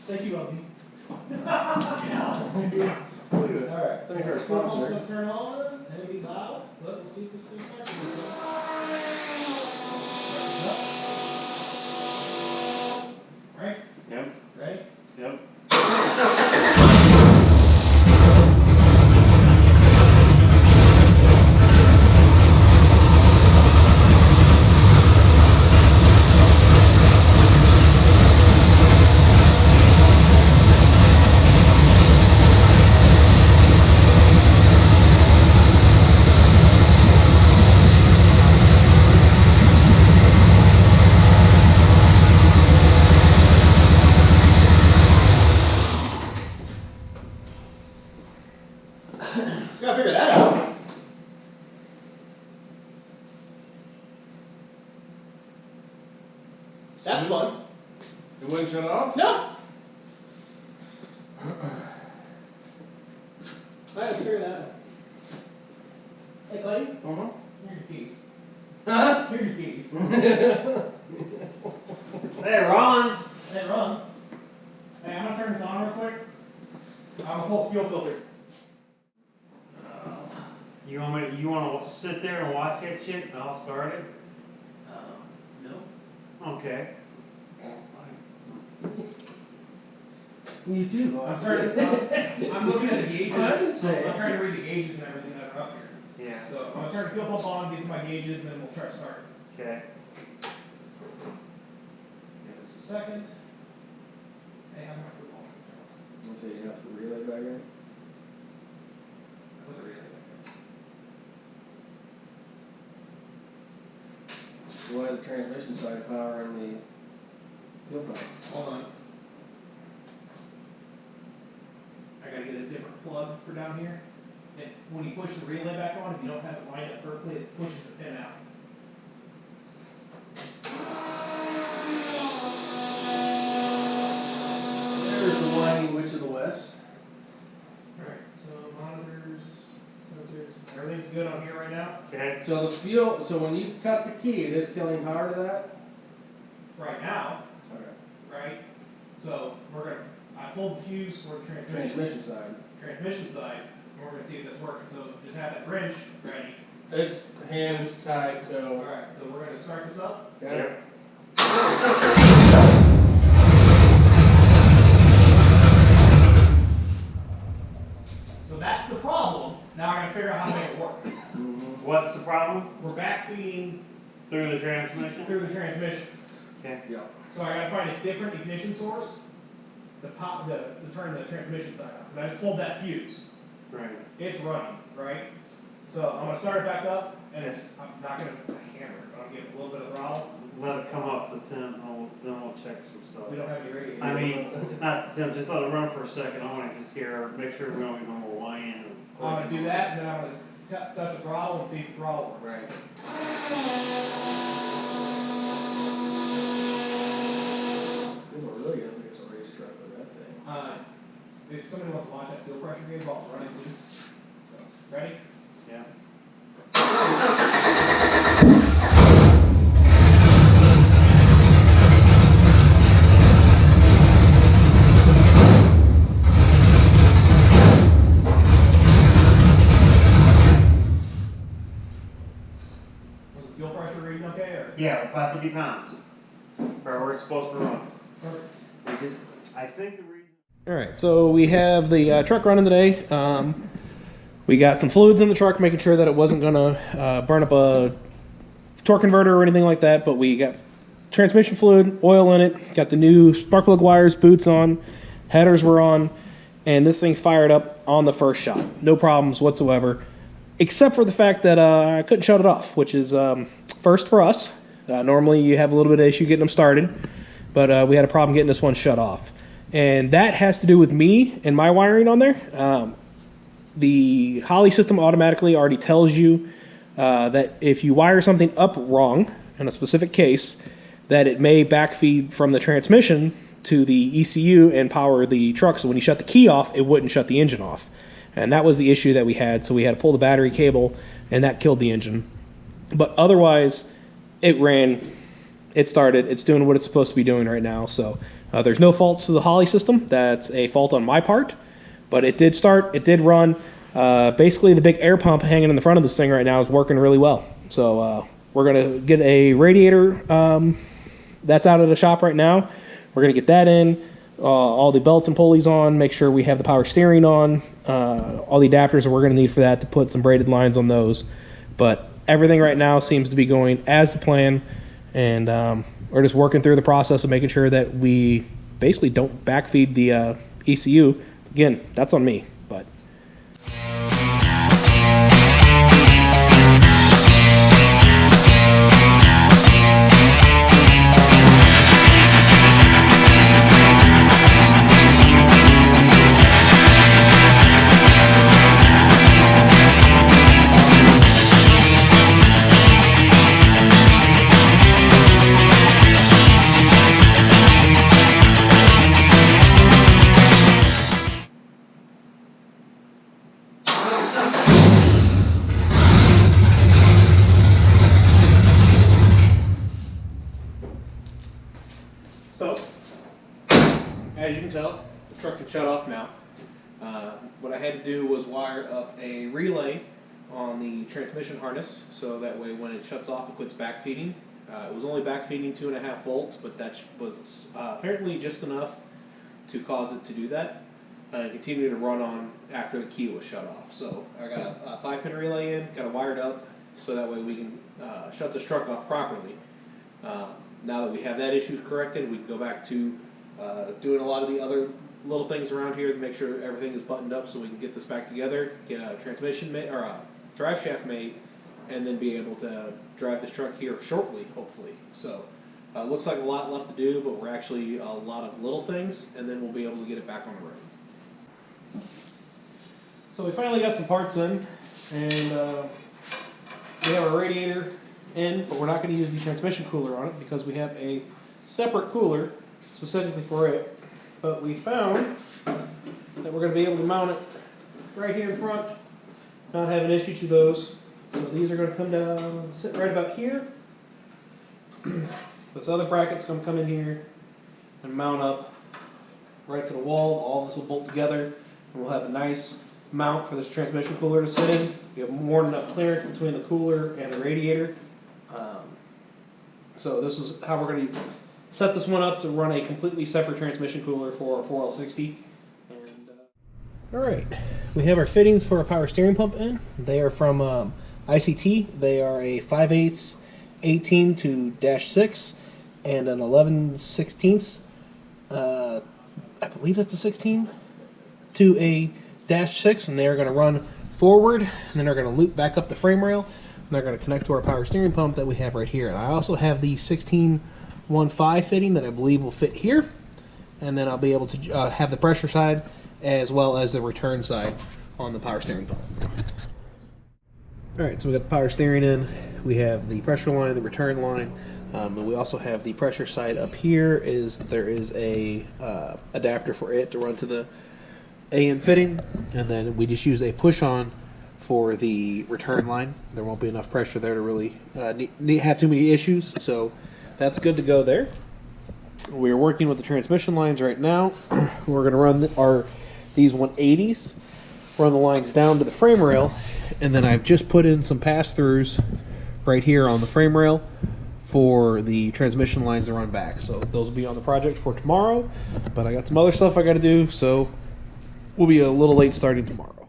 Thank you, Bobby. Alright, So our phone's gonna turn on and it'll be loud. Let's see if this thing starts. Right? Yep. Ready? Yep. Just gotta figure that out. That's fun. It wouldn't shut off? No. Alright, let's figure that out. Hey, Clayton. Uh-huh. Here's your keys. Huh? Here's your keys. Hey, Rollins. Hey, runs. Hey, I'm gonna turn this on real quick. I'm gonna pull the fuel filter. You want to sit there and watch that shit and I'll start it? No. Okay. You do. I'm looking at the gauges. I didn't say. I'm trying to read the gauges and everything that are up here. Yeah. So I'm gonna turn the fuel pump on, get to my gauges, and then we'll try to start. Okay. Give us a second. Hey, I'm gonna put it on. Let's see, you have the relay back in. Put the relay back So why is the transmission side powering the fuel pump? in. Hold on. I gotta get a different plug for down here. And when you push the relay back on, if you don't have it lined up perfectly, it pushes the pin out. There's the winding witch of the west. Alright, so monitors, sensors, everything's good on here right now? Okay. So the fuel, so when you cut the key, it is killing power to that? Right now, Okay. right? So I pulled the fuse for the Transmission side. transmission side, and we're gonna see if that's working. So just have that wrench ready. It's hands tied, so. Alright, so we're gonna start this up. Got it? So that's the problem. Now I gotta figure out how to make it work. What's the problem? We're backfeeding Through the transmission? through the transmission. Okay. Yeah. So I gotta find a different ignition source to turn the transmission side on. Because I just pulled that fuse. Right. It's running, right? So I'm gonna start it back up, and I'm not gonna hammer it, but I'll give it a little bit of throttle. Let it come up to 10, then we'll check some stuff. We don't have any radiators. I mean, not to 10, just let it run for a second. I want to just hear, make sure we don't get no more whine. I'm gonna do that, and then I'm gonna touch the throttle and see if the throttle works. Right. This is really gonna think it's a racetrack with that thing. If somebody wants to watch that fuel pressure gauge while it's running too. So, ready? Yeah. Was the fuel pressure reading okay, or? Yeah, about 50 pounds. Where it's supposed to run. Perfect. I think the reason. All right, so we have the truck running today. We got some fluids in the truck, making sure that it wasn't going to burn up a torque converter or anything like that. But we got transmission fluid, oil in it, got the new spark plug wires, boots on, headers were on, and this thing fired up on the first shot. No problems whatsoever, except for the fact that I couldn't shut it off, which is first for us. Normally you have a little bit of issue getting them started, but we had a problem getting this one shut off. And that has to do with me and my wiring on there. The Holley system automatically already tells you that if you wire something up wrong in a specific case, that it may backfeed from the transmission to the ECU and power the truck. So when you shut the key off, it wouldn't shut the engine off. And that was the issue that we had. So we had to pull the battery cable, and that killed the engine. But otherwise, it ran, it started, it's doing what it's supposed to be doing right now. So There's no faults to the Holly system. That's a fault on my part, but it did start. It did run. Basically, the big air pump hanging in the front of this thing right now is working really well. So we're gonna get a radiator that's out of the shop right now. We're gonna get that in. All the belts and pulleys on. Make sure we have the power steering on. All the adapters that we're gonna need for that to put some braided lines on those. But everything right now seems to be going as the plan, and we're just working through the process of making sure that we basically don't backfeed the ECU. Again, that's on me, but. So, as you can tell, the truck can shut off now. What I had to do was wire up a relay on the transmission harness, so that way when it shuts off it quits backfeeding. It was only backfeeding 2.5 volts, but that was apparently just enough to cause it to do that. And continue to run on after the key was shut off. So I got a 5-pin relay in, got it wired up, so that way we can shut this truck off properly. Now that we have that issue corrected, we can go back to doing a lot of the other little things around here to make sure everything is buttoned up so we can get this back together, get a transmission made, or a drive shaft made, and then be able to drive this truck here shortly, hopefully. So looks like a lot left to do, but we're actually a lot of little things, and then we'll be able to get it back on the road. So we finally got some parts in, and we have our radiator in, but we're not going to use the transmission cooler on it because we have a separate cooler specifically for it. But we found that we're going to be able to mount it right here in front, not have an issue to those. So these are going to come down, sit right about here. This other bracket's going to come in here and mount up right to the wall. All this will bolt together, and we'll have a nice mount for this transmission cooler to sit in. We have more than enough clearance between the cooler and the radiator. So this is how we're going to set this one up to run a completely separate transmission cooler for our 4L60. And all right, we have our fittings for a power steering pump in. They are from ICT. They are a 5/8 18 to -6 and an 11/16. I believe that's a 16 to a -6, and they are going to run forward, and then they're going to loop back up the frame rail, and they're going to connect to our power steering pump that we have right here. And I also have the 16-1/5 fitting that I believe will fit here, and then I'll be able to have the pressure side as well as the return side on the power steering pump. Alright, so we got the power steering in, we have the pressure line, the return line, and we also have the pressure side up here. There is a adapter for it to run to the AN fitting, and then we just use a push-on for the return line. There won't be enough pressure there to really have too many issues, so that's good to go there. We're working with the transmission lines right now. We're going to run these 180s, run the lines down to the frame rail, and then I've just put in some pass-throughs right here on the frame rail for the transmission lines to run back. So those will be on the project for tomorrow, but I got some other stuff I got to do, so we'll be a little late starting tomorrow.